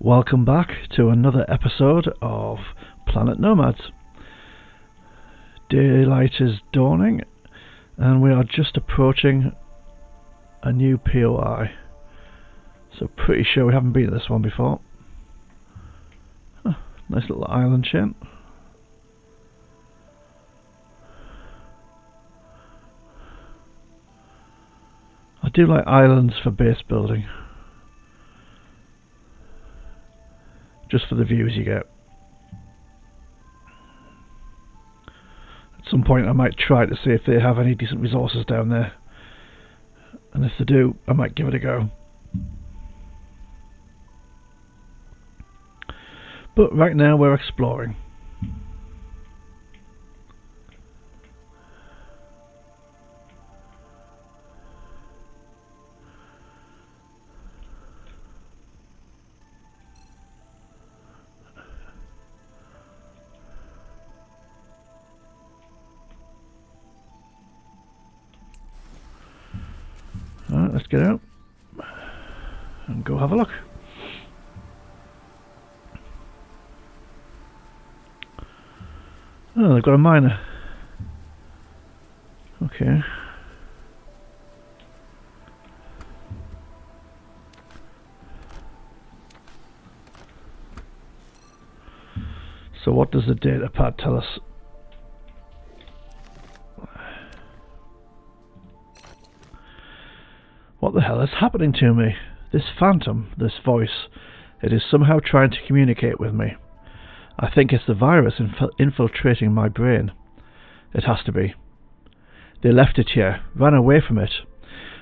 Welcome back to another episode of Planet Nomads. Daylight is dawning and we are just approaching a new POI. So pretty sure we haven't been to this one before. Nice little island chain. I do like islands for base building. Just for the views you get. At some point I might try to see if they have any decent resources down there. And if they do, I might give it a go. But right now we're exploring. Alright, let's get out and go have a look. Oh, they've got a miner. Okay. So what does the data pad tell us? What the hell is happening to me? This phantom, this voice, it is somehow trying to communicate with me. I think it's the virus infiltrating my brain. It has to be. They left it here, ran away from it.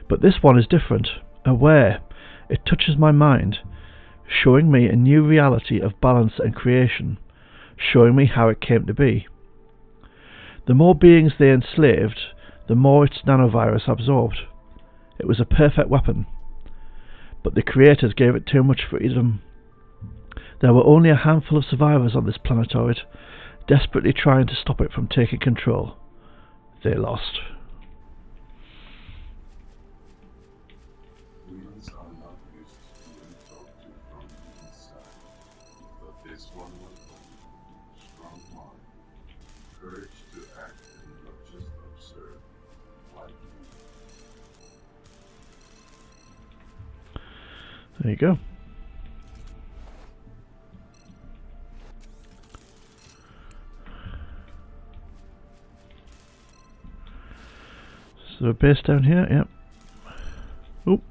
But this one is different, aware. It touches my mind, showing me a new reality of balance and creation, showing me how it came to be. The more beings they enslaved, the more its nanovirus absorbed. It was a perfect weapon, but the creators gave it too much freedom. There were only a handful of survivors on this planetoid, desperately trying to stop it from taking control. They lost. Humans are not used to being talked to from the inside, but this one was one. Strong mind, courage to act and not just observe, like you. There you go. So a base down here, yep. Oop.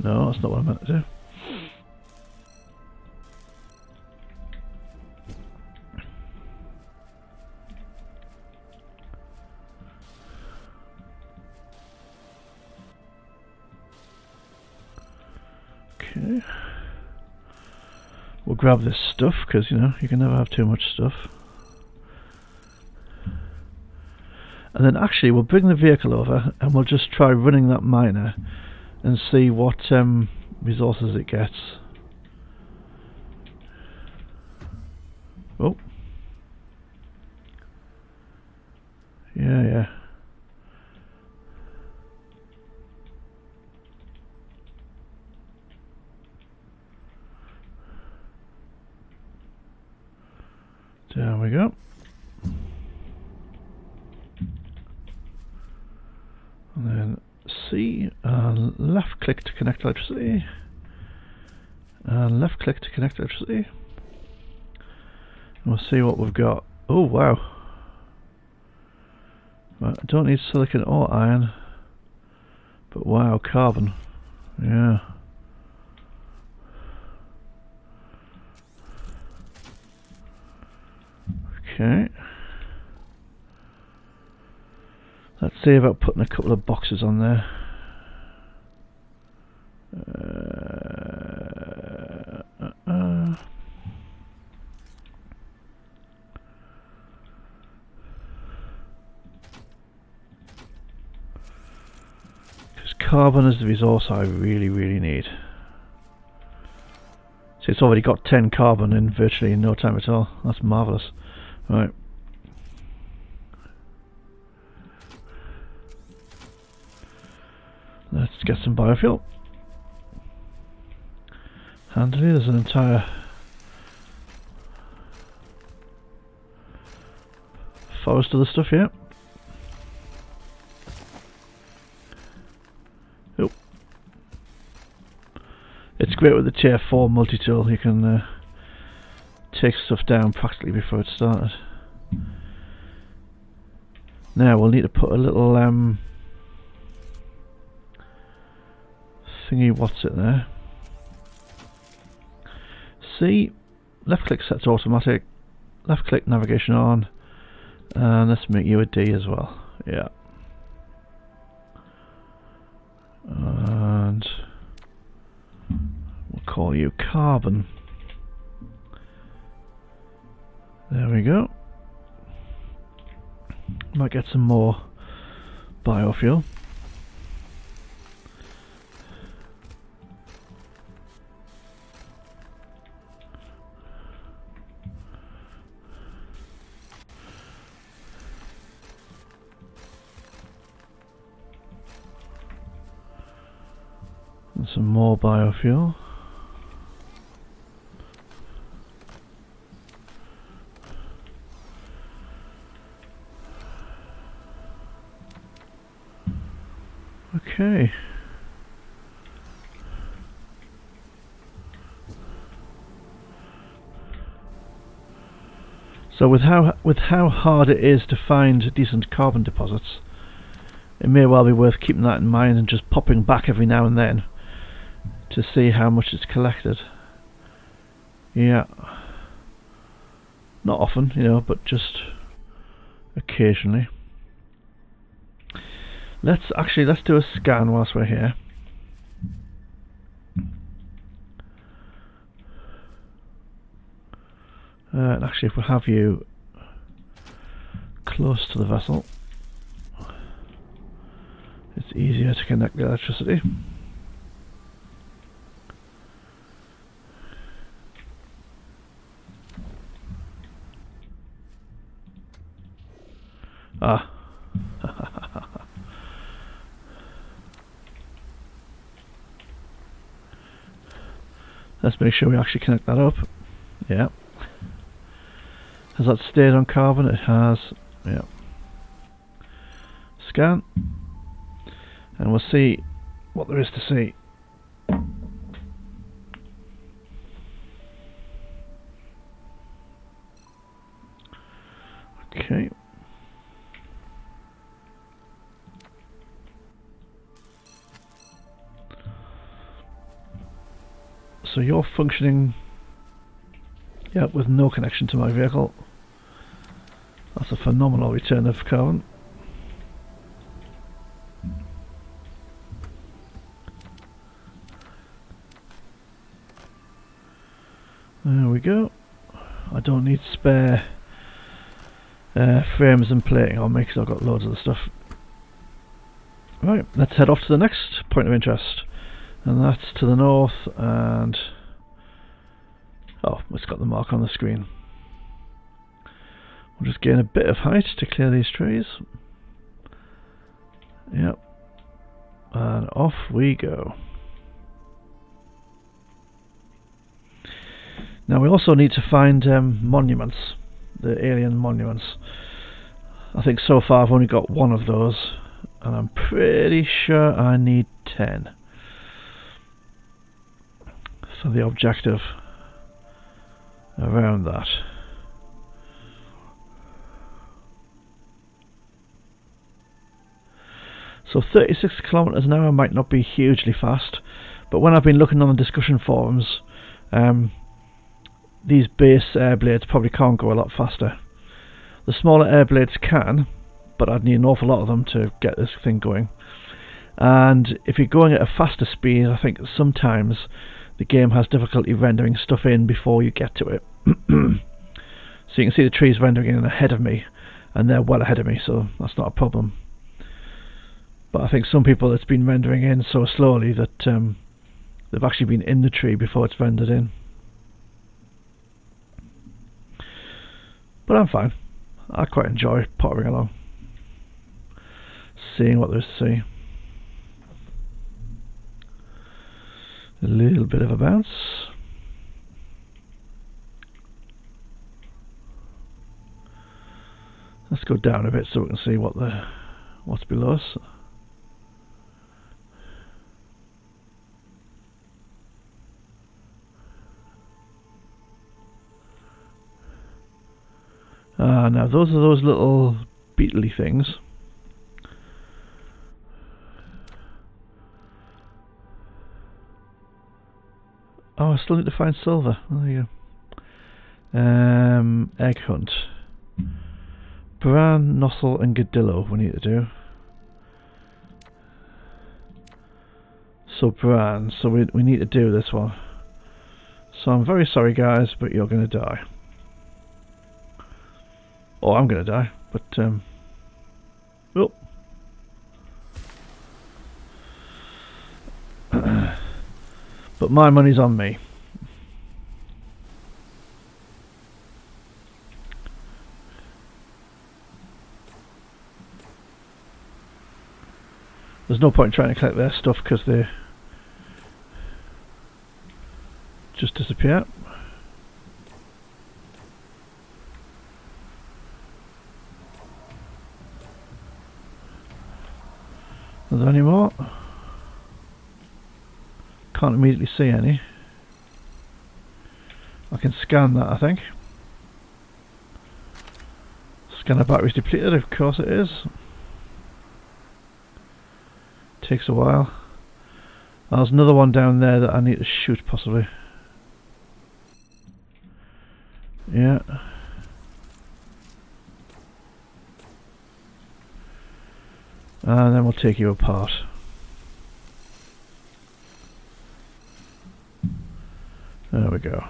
No, that's not what I meant to do. Okay. We'll grab this stuff, because, you know, you can never have too much stuff. And then actually we'll bring the vehicle over and we'll just try running that miner and see what resources it gets. Oh. Yeah. There we go. And then C, left click to connect electricity, and left click to connect electricity. And we'll see what we've got. Oh wow! Right, I don't need silicon or iron, but wow, carbon. Yeah. Okay. Let's see about putting a couple of boxes on there. Because carbon is the resource I really need. See, it's already got 10 carbon in virtually no time at all. That's marvellous. Right. Let's get some biofuel. Handily, there's an entire forest of the stuff here. Oh. It's great with the tier 4 multi-tool, you can take stuff down practically before it started. Now we'll need to put a little thingy, what's it there? C, left click sets automatic, left click navigation on, and let's make you a D as well. Yeah. And we'll call you carbon. There we go. Might get some more biofuel. And some more biofuel. Okay. So with how hard it is to find decent carbon deposits, it may well be worth keeping that in mind and just popping back every now and then to see how much it's collected. Yeah. Not often, you know, but just occasionally. Let's do a scan whilst we're here. And actually, if we have you close to the vessel, it's easier to connect the electricity. Ah. Let's make sure we actually connect that up. Yeah. Has that stayed on carbon? It has. Yeah. Scan. And we'll see what there is to see. Okay. So you're functioning, yeah, with no connection to my vehicle. That's a phenomenal return of carbon. There we go. I don't need spare frames and plating on me because I've got loads of the stuff. Right, let's head off to the next point of interest. And that's to the north, and oh, it's got the mark on the screen. We'll just gain a bit of height to clear these trees. Yep. And off we go. Now we also need to find monuments, the alien monuments. I think so far I've only got one of those, and I'm pretty sure I need 10. So the objective around that. So 36 kilometers an hour might not be hugely fast, but when I've been looking on the discussion forums, these base air blades probably can't go a lot faster. The smaller air blades can, but I'd need an awful lot of them to get this thing going. And if you're going at a faster speed, I think sometimes the game has difficulty rendering stuff in before you get to it. So you can see the trees rendering in ahead of me, and they're well ahead of me, so that's not a problem. But I think some people, it's been rendering in so slowly that they've actually been in the tree before it's rendered in. But I'm fine. I quite enjoy pottering along, seeing what there's to see. A little bit of a bounce. Let's go down a bit so we can see what's below us. Now those are those little beetly things. Oh, I still need to find silver. Oh, there you go. Egg hunt. Bran, Nossel and Gadillo we need to do. So Bran, so we need to do this one. So I'm very sorry guys, but you're going to die. Oh, I'm going to die, but oh. But my money's on me. There's no point trying to collect their stuff because they just disappear. Are there any more? Can't immediately see any. I can scan that, I think. Scanner battery's depleted, of course it is. Takes a while. There's another one down there that I need to shoot possibly. Yeah. And then we'll take you apart. There we go.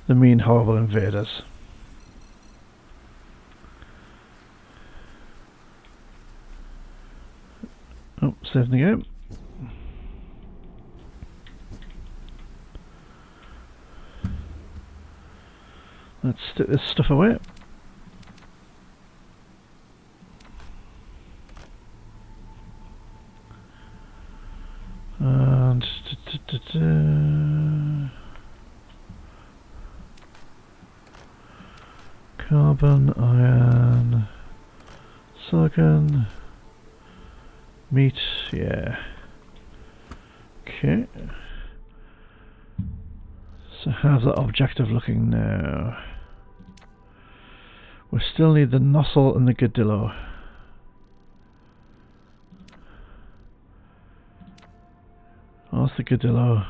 The mean, horrible invaders. Oh, saving the game. Let's stick this stuff away. And carbon, iron, silicon, meat, yeah. Okay. So how's that objective looking now? We still need the Nossel and the Gadillo. Oh, that's the Gadillo.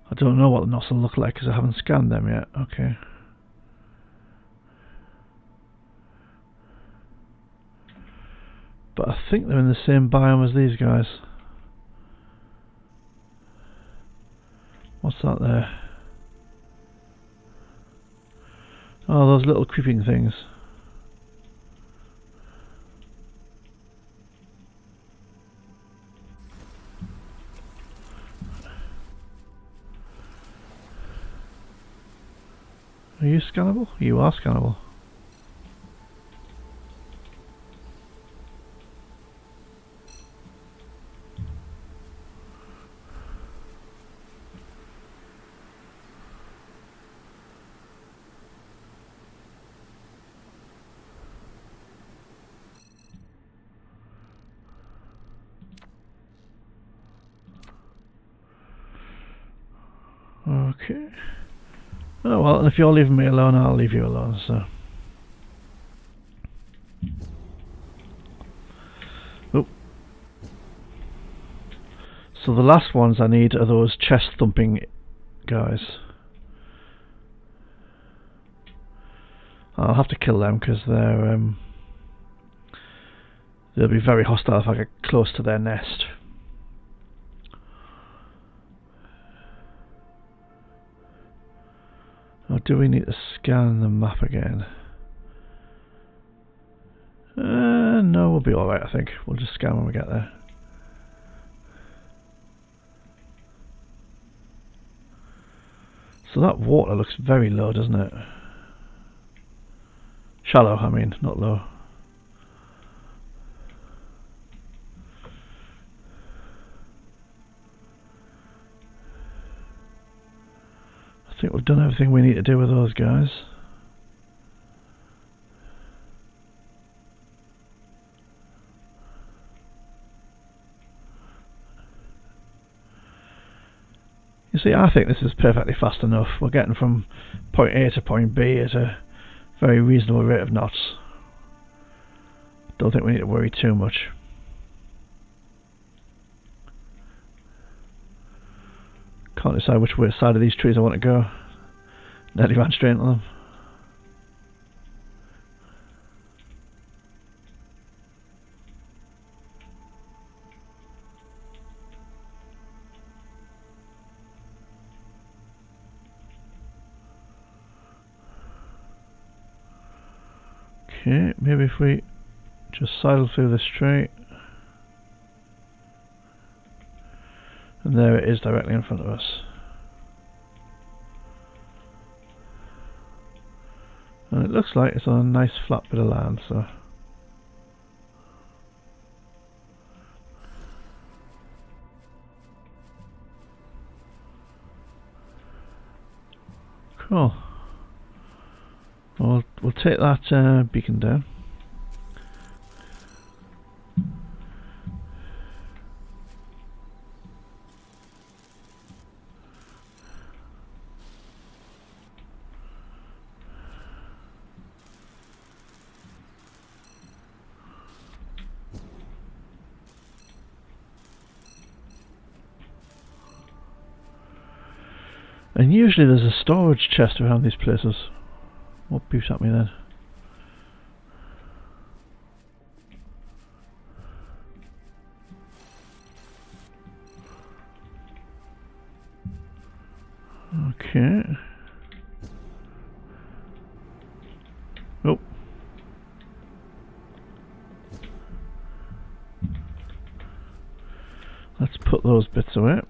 I don't know what the Nossel look like because I haven't scanned them yet. Okay. But I think they're in the same biome as these guys. What's that there? Oh, those little creeping things. Are you scannable? You are scannable. Okay. Oh well, if you're leaving me alone, I'll leave you alone, so. Oh. So the last ones I need are those chest thumping guys. I'll have to kill them because they'll be very hostile if I get close to their nest. Or do we need to scan the map again? No, we'll be alright, I think. We'll just scan when we get there. So that water looks very low, doesn't it? Shallow, I mean, not low. think we've done everything we need to do with those guys. You see, I think this is perfectly fast enough. We're getting from point A to point B at a very reasonable rate of knots. Don't think we need to worry too much. Can't decide which side of these trees I want to go. Nearly ran straight into them. Okay, maybe if we just sidle through this straight. And there it is directly in front of us. And it looks like it's on a nice flat bit of land, so. Cool. We'll take that beacon down. And usually there's a storage chest around these places. What beeps at me then? Okay. Oh. Let's put those bits away.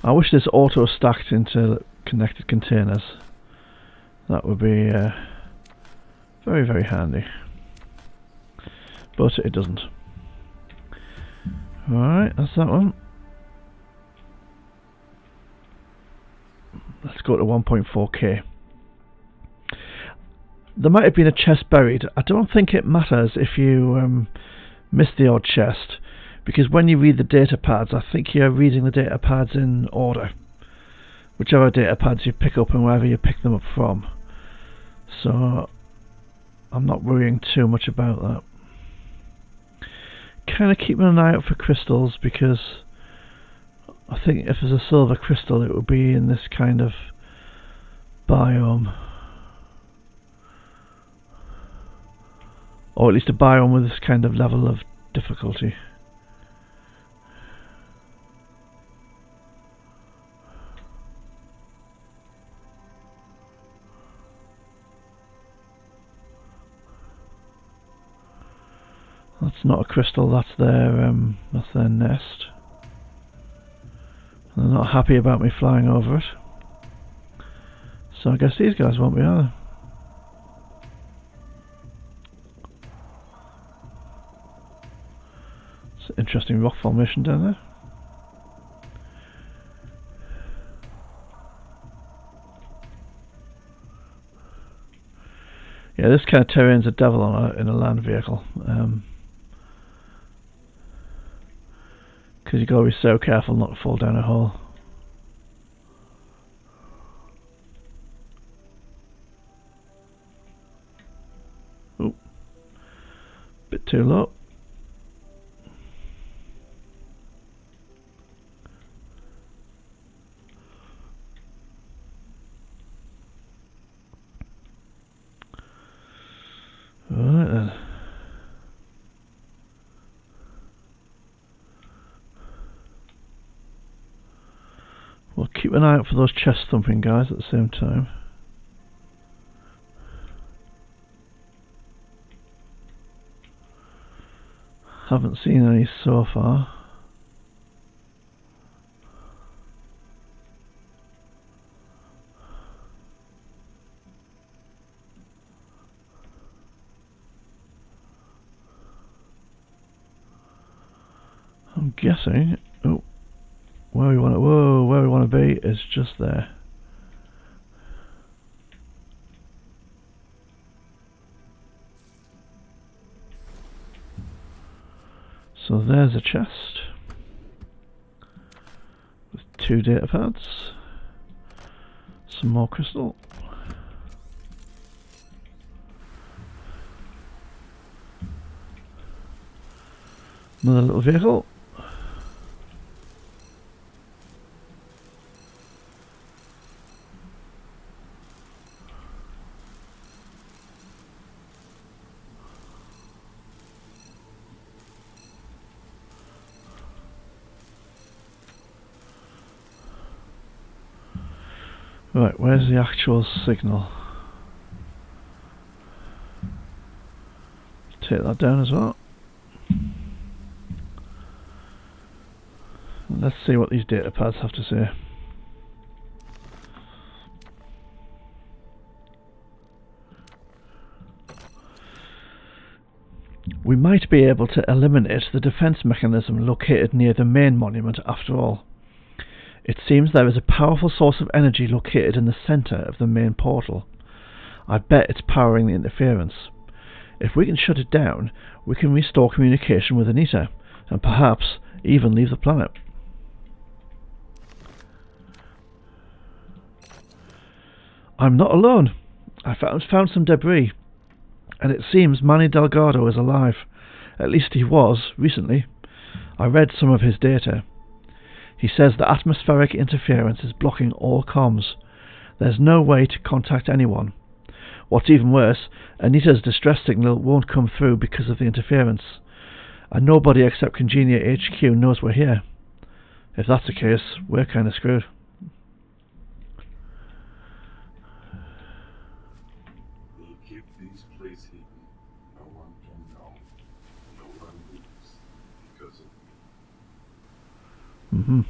I wish this auto stacked into connected containers. That would be very, very handy. But it doesn't. Alright, that's that one. Let's go to 1.4k. There might have been a chest buried. I don't think it matters if you miss the odd chest, because when you read the data pads, I think you're reading the data pads in order. Whichever data pads you pick up and wherever you pick them up from. So I'm not worrying too much about that. Kind of keeping an eye out for crystals, because I think if there's a silver crystal it would be in this kind of biome. Or at least a biome with this kind of level of difficulty. That's not a crystal, that's their nest. They're not happy about me flying over it. So I guess these guys won't be either. It's an interesting rock formation down there. Yeah, this kind of terrain's a devil in a land vehicle. Because you've got to be so careful not to fall down a hole. Oop. Bit too low. Right then. We'll keep an eye out for those chest thumping guys at the same time. Haven't seen any so far. I'm guessing where we want to, whoa, where we want to be is just there. So there's a chest with 2 data pads, some more crystal. Another little vehicle. Right, where's the actual signal? Take that down as well. Let's see what these data pads have to say. We might be able to eliminate the defense mechanism located near the main monument after all. It seems there is a powerful source of energy located in the center of the main portal. I bet it's powering the interference. If we can shut it down, we can restore communication with Anita, and perhaps even leave the planet. I'm not alone. I found some debris, and it seems Manny Delgado is alive. At least he was, recently. I read some of his data. He says the atmospheric interference is blocking all comms. There's no way to contact anyone. What's even worse, Anita's distress signal won't come through because of the interference. And nobody except Congenia HQ knows we're here. If that's the case, we're kinda screwed. We'll keep these places hidden. No one can know. No one moves because of me. Mm-hmm.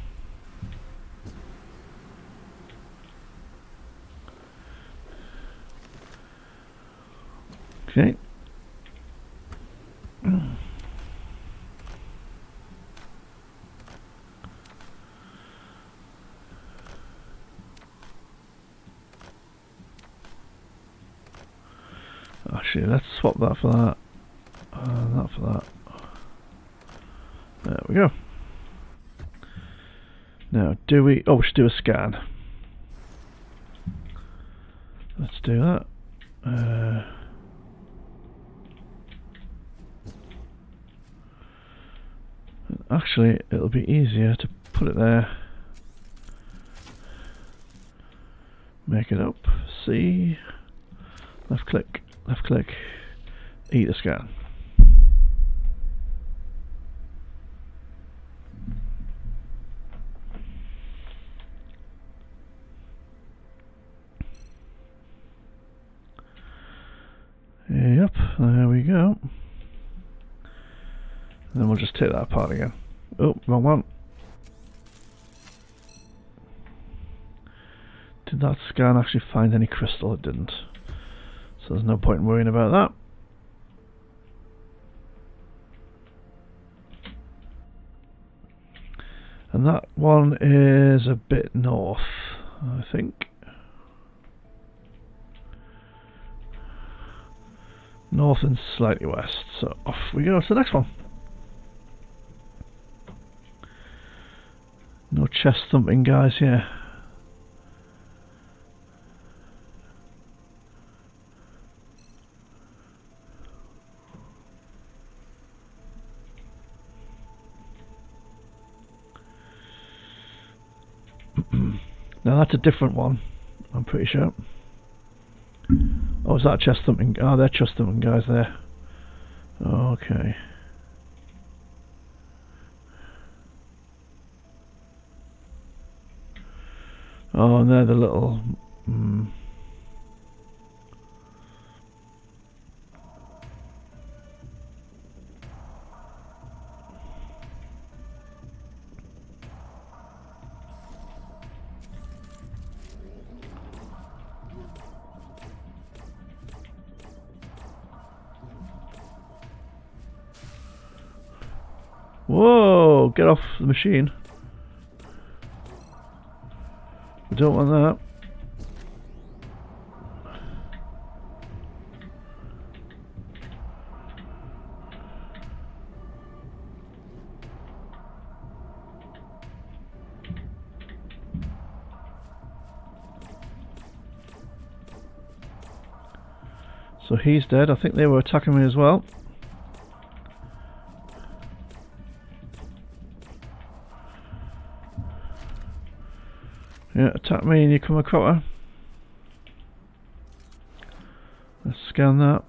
Okay. Actually, let's swap that for that. That for that. There we go. Now, do we... Oh, we should do a scan. Let's do that. Actually, it'll be easier to put it there. Make it up. C. Left click. Left click. E to scan. Yep, there we go. And then we'll just take that apart again. Oh, wrong one. Did that scan actually find any crystal? It didn't. So there's no point in worrying about that. And that one is a bit north, I think. North and slightly west. So off we go to the next one. No chest thumping guys here. Now that's a different one, I'm pretty sure. Oh, is that chest thumping? Oh, they're chest thumping guys there. Okay. Oh, and they're the little... Whoa, get off the machine. Don't want that. So he's dead. I think they were attacking me as well. Yeah, attack me and you come across her. Let's scan that.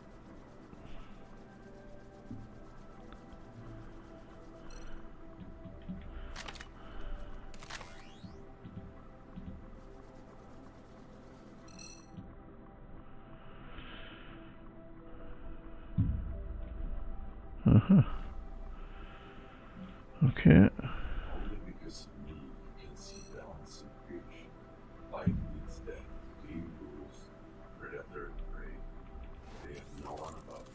Okay. Only because of me you can see balance in creation. Life means death. Game rules. Predator and prey. They have no one above.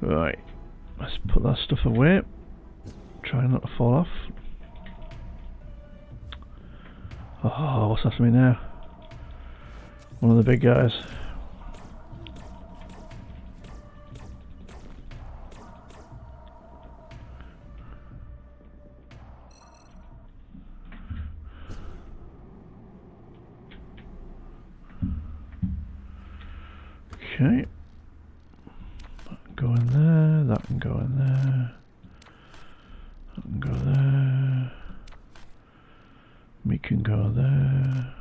Right. Let's put that stuff away. Try not to fall off. Oh, what's after me now? One of the big guys. Okay. That can go in there, that can go in there. That can go there. Me can go there.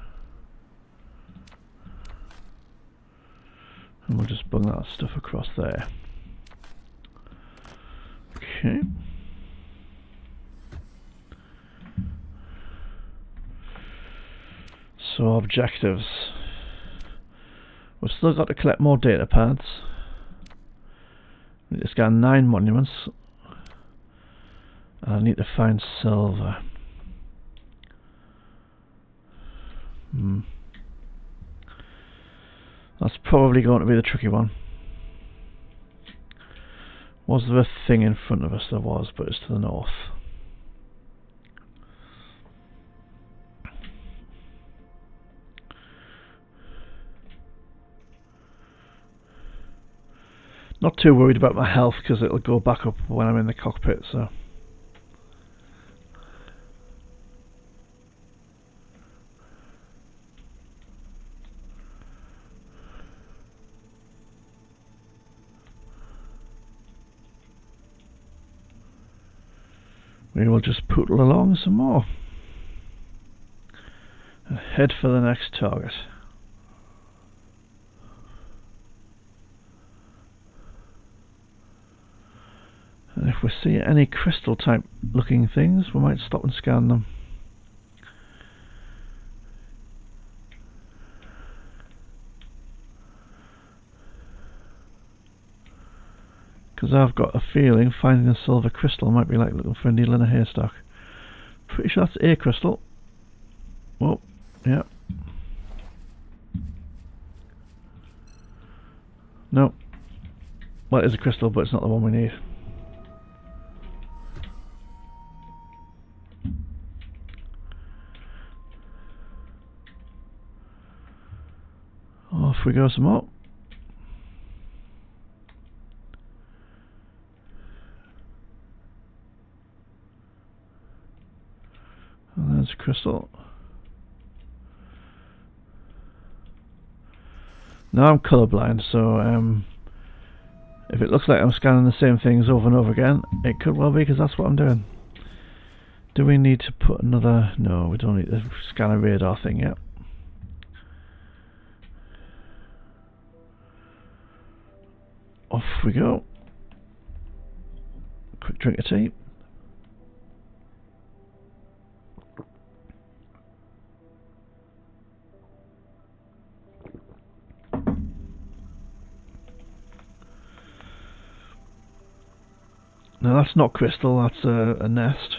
And we'll just bung that stuff across there. Okay. So objectives. We've still got to collect more data pads. We need to scan 9 monuments. And I need to find silver. That's probably going to be the tricky one. Was there a thing in front of us? There was, but it's to the north. Not too worried about my health because it'll go back up when I'm in the cockpit, so. We will just poodle along some more. And head for the next target. And if we see any crystal type looking things, we might stop and scan them. Because I've got a feeling finding a silver crystal might be like looking for a needle in a haystack. Pretty sure that's a crystal. Oh, yeah. No. Well, it is a crystal, but it's not the one we need. Off we go some more. And there's a crystal. Now I'm colourblind, so if it looks like I'm scanning the same things over and over again, it could well be because that's what I'm doing. Do we need to put another... No, we don't need to scan a radar thing yet. Off we go. Quick drink of tea. that's not crystal, that's a nest.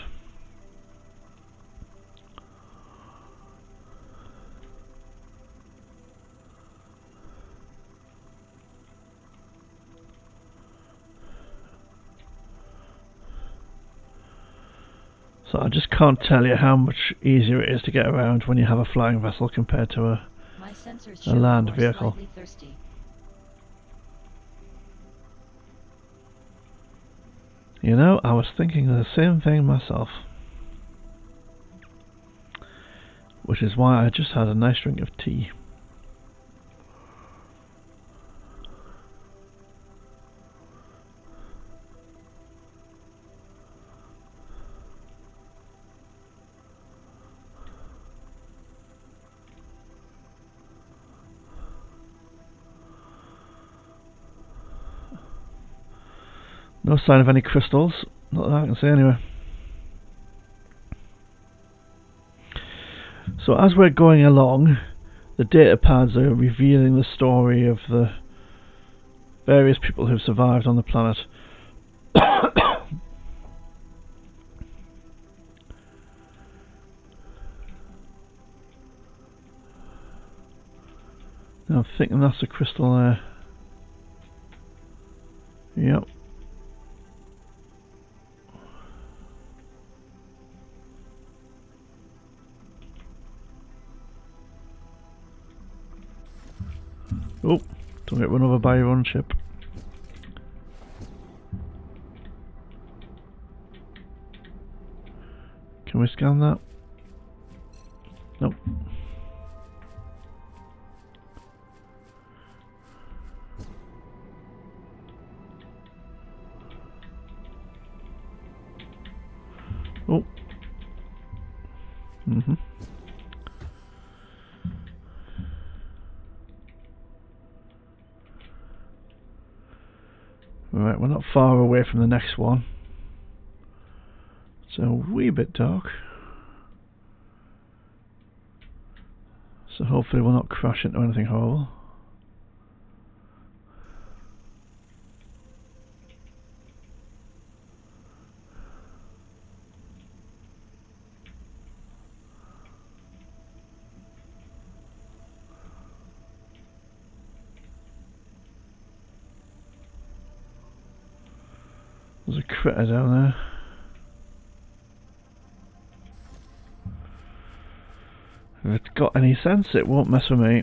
So I just can't tell you how much easier it is to get around when you have a flying vessel compared to a land vehicle. You know, I was thinking the same thing myself. Which is why I just had a nice drink of tea. No sign of any crystals, not that I can see anyway. So as we're going along, the data pads are revealing the story of the various people who've survived on the planet. I'm thinking that's a crystal there. Yep. Oh, don't get run over by your own ship. Can we scan that? Nope. Oh. Right, we're not far away from the next one. It's a wee bit dark. So hopefully we'll not crash into anything horrible. There's a critter down there. If it's got any sense, it won't mess with me.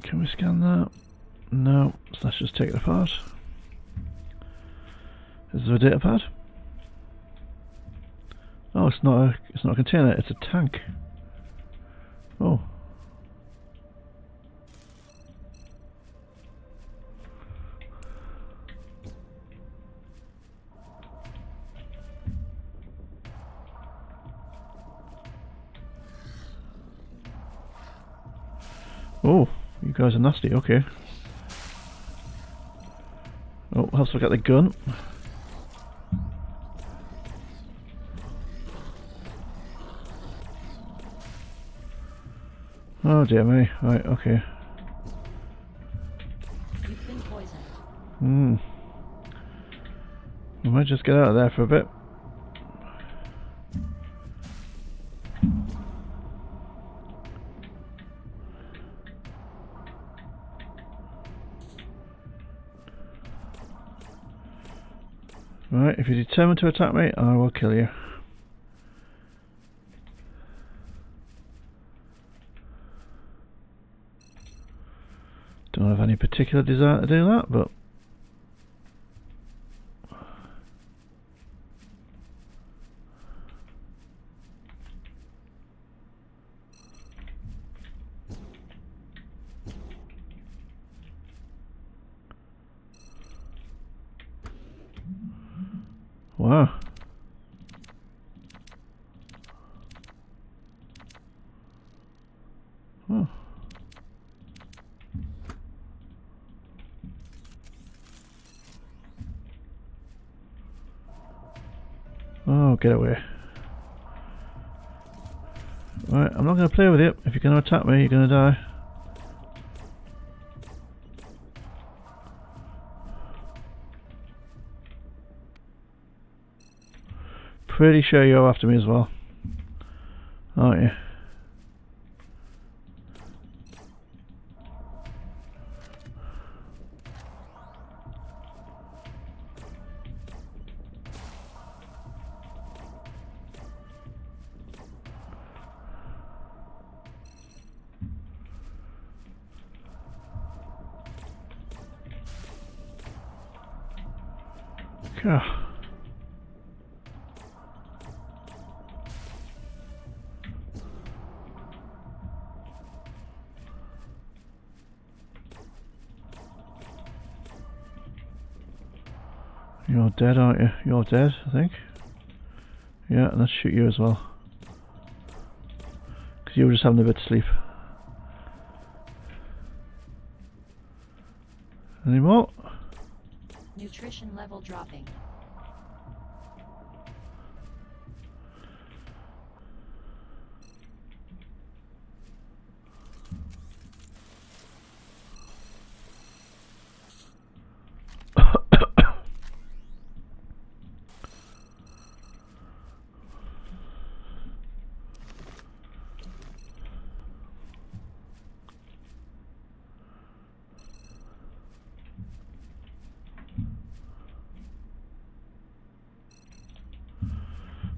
Can we scan that? No, so let's just take it apart. Is there a data pad? Oh, it's not a container, it's a tank. Oh. Oh, you guys are nasty, okay. Oh, helps look at the gun. Oh dear me, right, okay. You've been poisoned. I might just get out of there for a bit. Right, if you're determined to attack me, I will kill you. Don't have any particular desire to do that, but wow. Oh. Oh, get away. Right, I'm not going to play with you. If you're going to attack me, you're going to die. pretty sure you're after me as well, aren't you? Yeah. You're dead, aren't you? You're dead, I think. Yeah, and let's shoot you as well. Because you were just having a bit of sleep. Any more? Nutrition level dropping.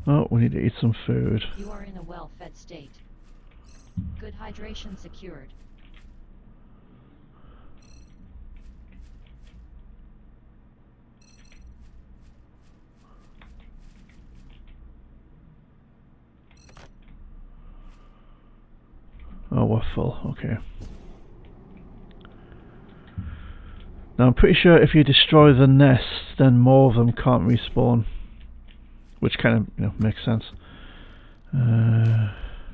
Oh, we need to eat some food. You are in a well-fed state. Good hydration secured. Oh, we're full. Okay. Now I'm pretty sure if you destroy the nest, then more of them can't respawn, which kind of, you know, makes sense.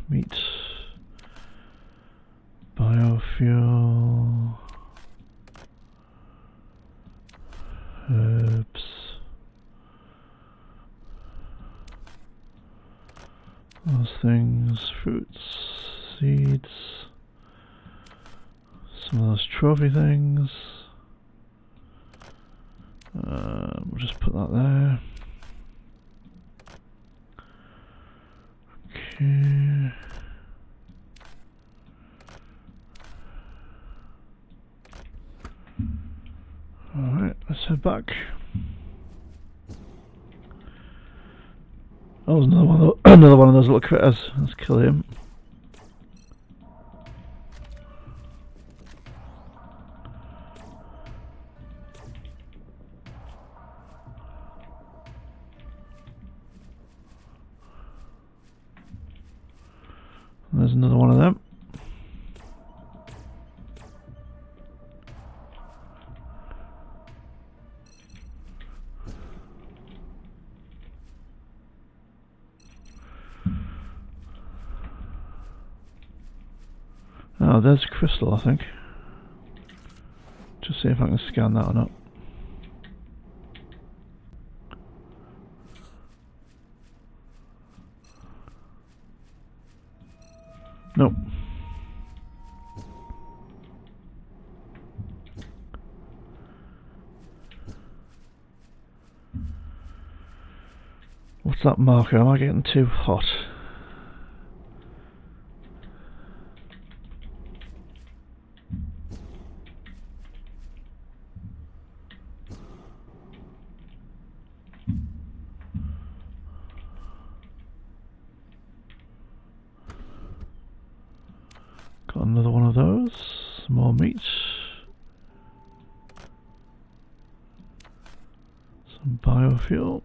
Meat, biofuel, herbs, those things, fruits, seeds, some of those trophy things. We'll just put that there. Okay. Alright, let's head back. Oh, there's another one of those little critters. Let's kill him. There's another one of them. Oh, there's a crystal, I think. Just see if I can scan that or not. Nope. What's that marker? Am I getting too hot? Got another one of those. More meat. Some biofuel.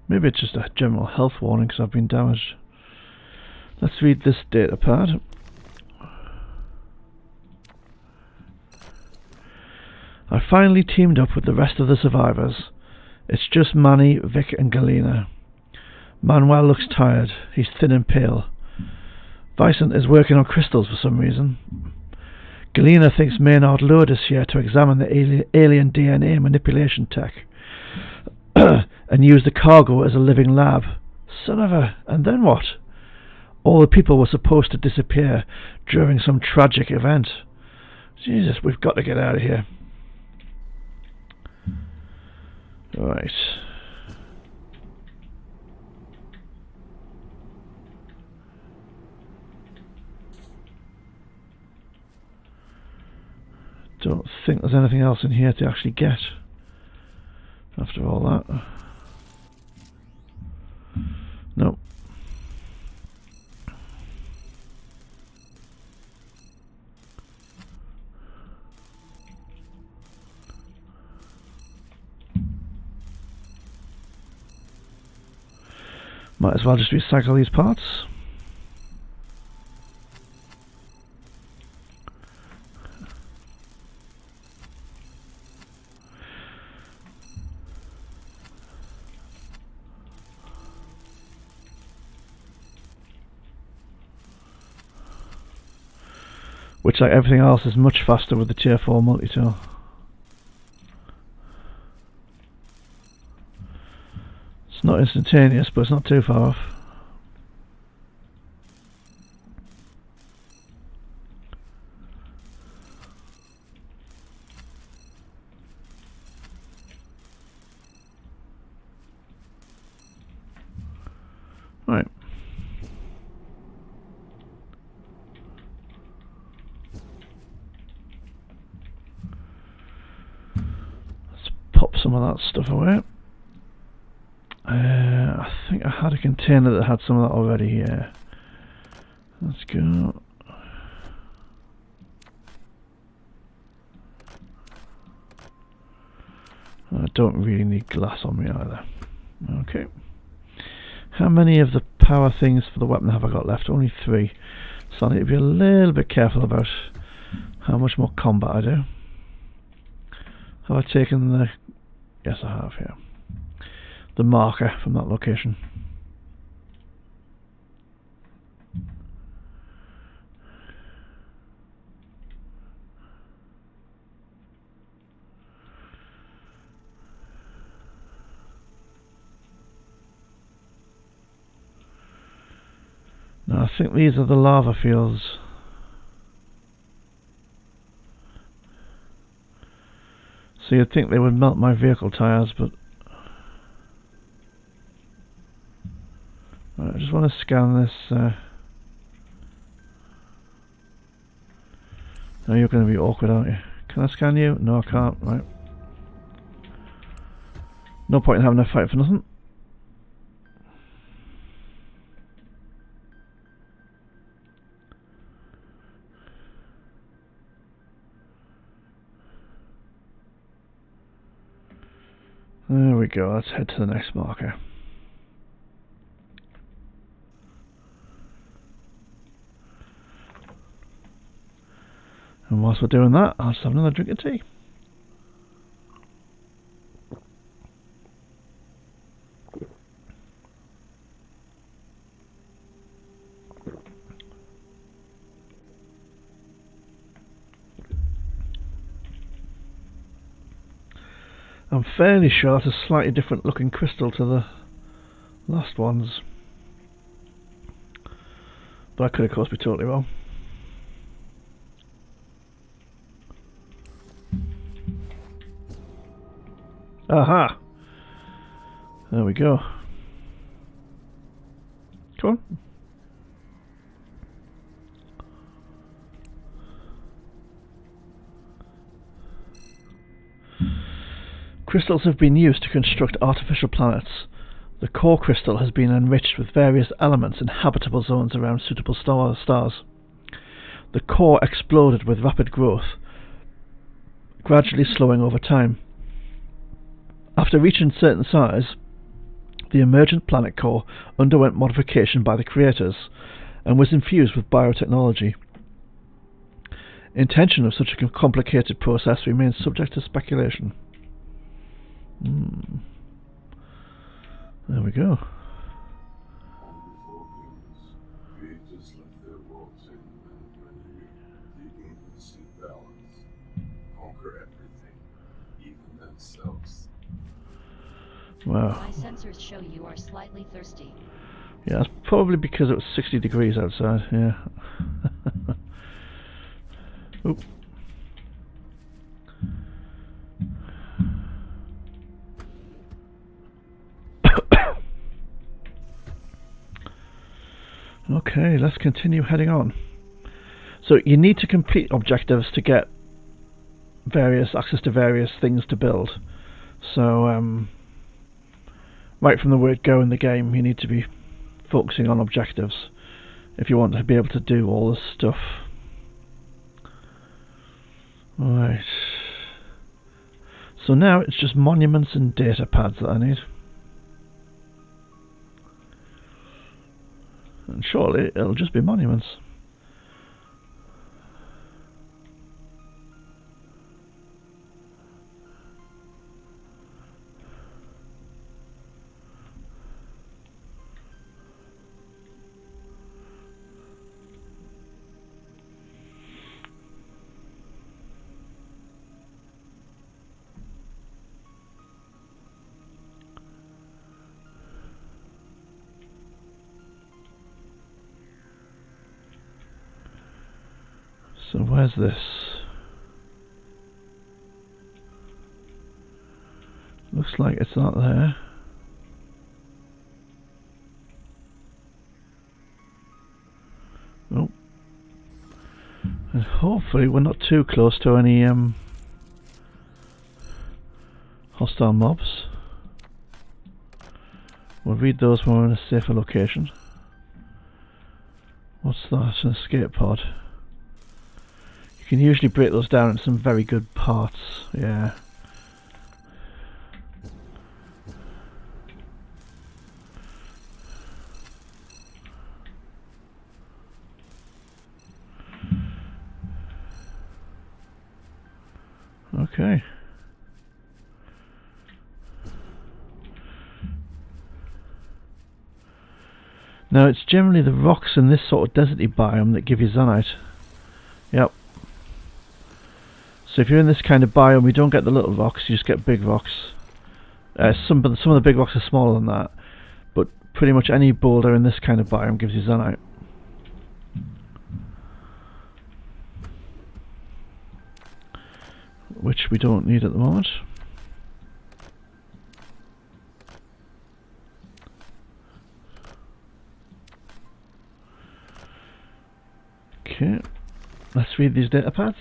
Maybe it's just a general health warning because I've been damaged. Let's read this data pad. I finally teamed up with the rest of the survivors. It's just Manny, Vic and Galena. Manuel looks tired. He's thin and pale. Vicent is working on crystals for some reason. Galena thinks Maynard lured us here to examine the alien DNA manipulation tech and use the cargo as a living lab. Son of a... And then what? All the people were supposed to disappear during some tragic event. Jesus, we've got to get out of here. Right. Don't think there's anything else in here to actually get after all that. No. Might as well just recycle these parts. Which, like everything else, is much faster with the tier 4 multi-tool. It's not instantaneous, but it's not too far off. Right. Let's pop some of that stuff away. I think I had a container that had some of that already here. Let's go. I don't really need glass on me either. Okay. How many of the power things for the weapon have I got left? Only 3. So I need to be a little bit careful about how much more combat I do. Have I taken the... Yes, I have, yeah. The marker from that location. Now I think these are the lava fields. So you'd think they would melt my vehicle tyres, but I just want to scan this. Now you're going to be awkward, aren't you? Can I scan you? No, I can't. Right. No point in having a fight for nothing. There we go. Let's head to the next marker. And whilst we're doing that, I'll just have another drink of tea. I'm fairly sure it's a slightly different looking crystal to the last ones. But I could of course be totally wrong. Aha! There we go. Come on. Crystals have been used to construct artificial planets. The core crystal has been enriched with various elements in habitable zones around suitable stars. The core exploded with rapid growth, gradually slowing over time. After reaching certain size, the emergent planet core underwent modification by the creators and was infused with biotechnology. Intention of such a complicated process remains subject to speculation. There we go. Before humans, creators left their worlds in and digging to seek balance, conquer everything, even themselves. Wow. My sensors show you are slightly thirsty. Yeah, that's probably because it was 60 degrees outside, yeah. Oop. Okay, let's continue heading on. So you need to complete objectives to get access to various things to build. So right from the word go in the game, you need to be focusing on objectives if you want to be able to do all this stuff. Right. So now it's just monuments and data pads that I need. And surely it'll just be monuments. So where's this? Looks like it's not there. Oh. And hopefully we're not too close to any hostile mobs. We'll read those when we're in a safer location. What's that? An escape pod. You can usually break those down into some very good parts. Yeah. Okay. Now it's generally the rocks in this sort of deserty biome that give you Zanite. Yep. So if you're in this kind of biome, you don't get the little rocks, you just get big rocks. Some of the big rocks are smaller than that, but pretty much any boulder in this kind of biome gives you Zanite. Which we don't need at the moment. Okay, let's read these data pads.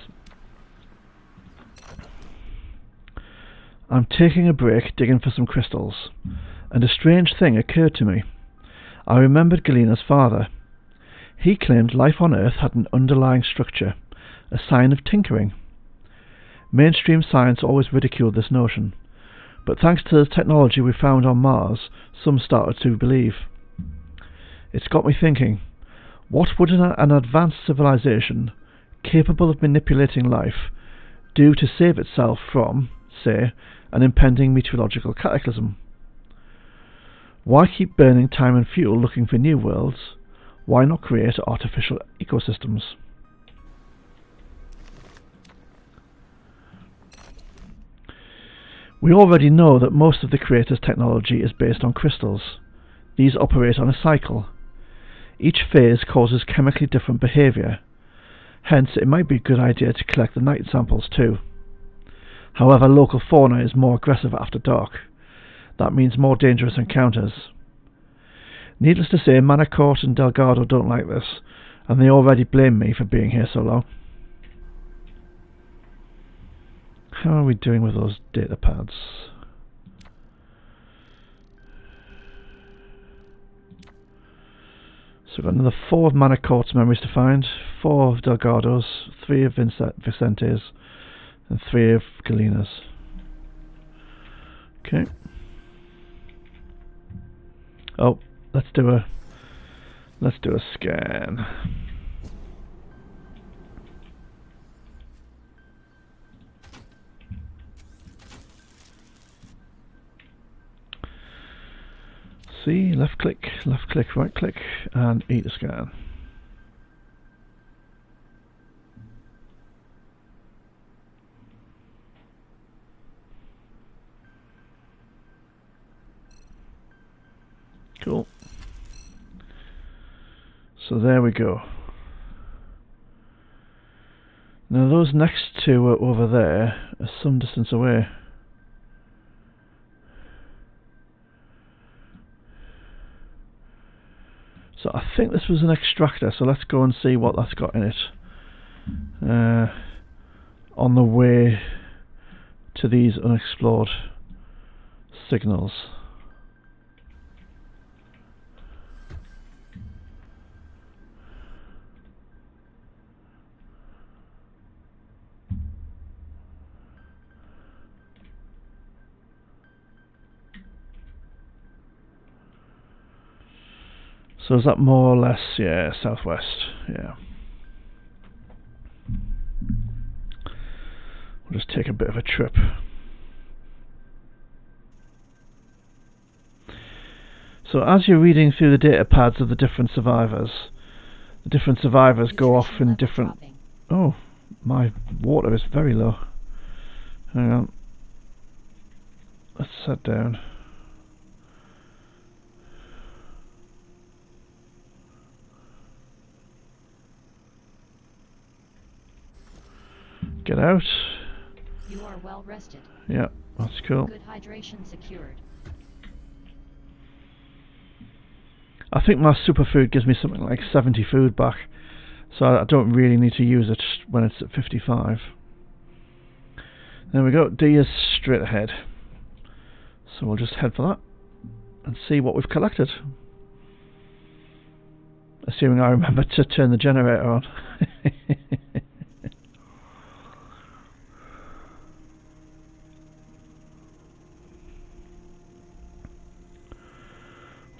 I'm taking a break digging for some crystals, and a strange thing occurred to me. I remembered Galena's father. He claimed life on Earth had an underlying structure, a sign of tinkering. Mainstream science always ridiculed this notion, but thanks to the technology we found on Mars, some started to believe. It's got me thinking, what would an advanced civilization, capable of manipulating life, do to save itself from, say, an impending meteorological cataclysm? Why keep burning time and fuel looking for new worlds? Why not create artificial ecosystems? We already know that most of the Creator's technology is based on crystals. These operate on a cycle. Each phase causes chemically different behaviour. Hence, it might be a good idea to collect the night samples too. However, local fauna is more aggressive after dark. That means more dangerous encounters. Needless to say, Manicourt and Delgado don't like this, and they already blame me for being here so long. How are we doing with those data pads? So we've got another 4 of Manicourt's memories to find, 4 of Delgado's, 3 of Vicente's, and 3 of Galena's. Okay. Oh, let's do a scan. See, left click, right click, and E to scan. Cool. So there we go. Now those next 2 are over there, are some distance away. So I think this was an extractor, so let's go and see what that's got in it. On the way to these unexplored signals. So is that more or less, yeah, southwest, yeah. We'll just take a bit of a trip. So as you're reading through the data pads of the different survivors go off in different... Oh, my water is very low. Hang on. Let's set down. Get out. You are well rested. Yeah, that's cool. Good hydration secured. I think my superfood gives me something like 70 food back, so I don't really need to use it when it's at 55. There we go, D is straight ahead. So we'll just head for that and see what we've collected. Assuming I remember to turn the generator on.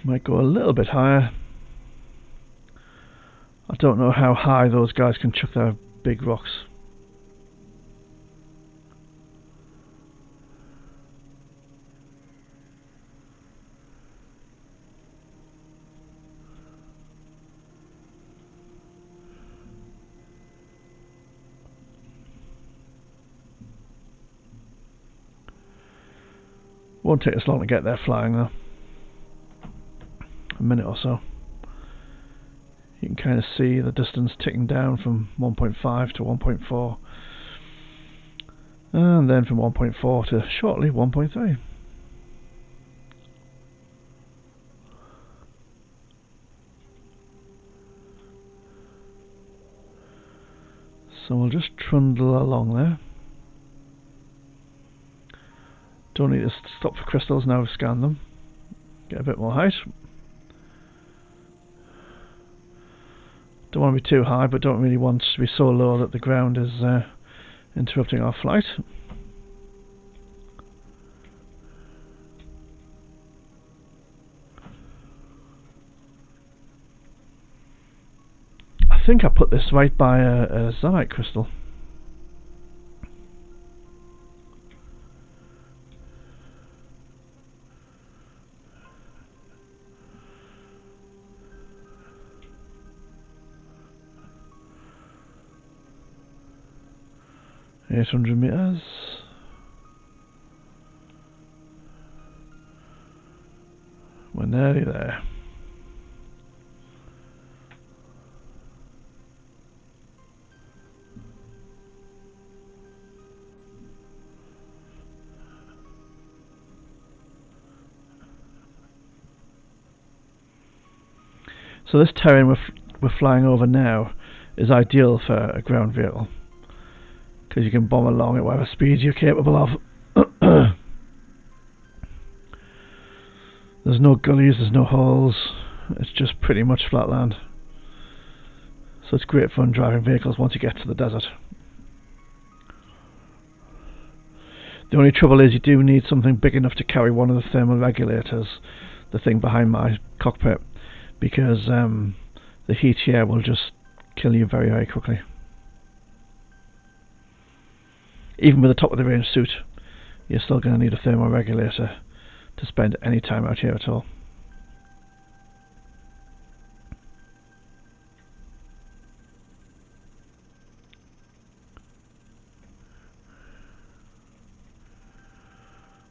Might go a little bit higher. I don't know how high those guys can chuck their big rocks. Won't take us long to get there flying though. A minute or so. You can kind of see the distance ticking down from 1.5 to 1.4 and then from 1.4 to shortly 1.3. So we'll just trundle along there. Don't need to stop for crystals now, scan them. Get a bit more height. Don't want to be too high, but don't really want to be so low that the ground is interrupting our flight. I think I put this right by a Zanite crystal. $800 meters. We're nearly there. So this terrain we're flying over now is ideal for a ground vehicle, because you can bomb along at whatever speed you're capable of. There's no gullies, there's no holes, it's just pretty much flat land. So it's great fun driving vehicles once you get to the desert. The only trouble is you do need something big enough to carry one of the thermal regulators, the thing behind my cockpit, because the heat here will just kill you very, very quickly. Even with the top of the range suit, you're still going to need a thermal regulator to spend any time out here at all.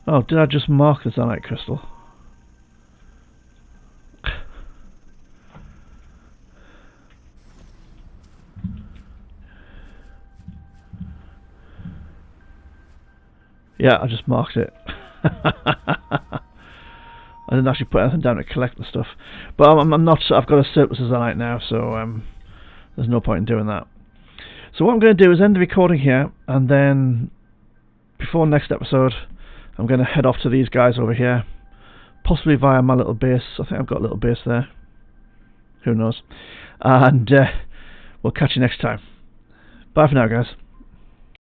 Oh, did I just mark the Zanite crystal? Yeah, I just marked it. I didn't actually put anything down to collect the stuff. But I'm not. I've got a surplus of night now, so there's no point in doing that. So what I'm going to do is end the recording here, and then before next episode, I'm going to head off to these guys over here, possibly via my little base. I think I've got a little base there. Who knows? And we'll catch you next time. Bye for now, guys.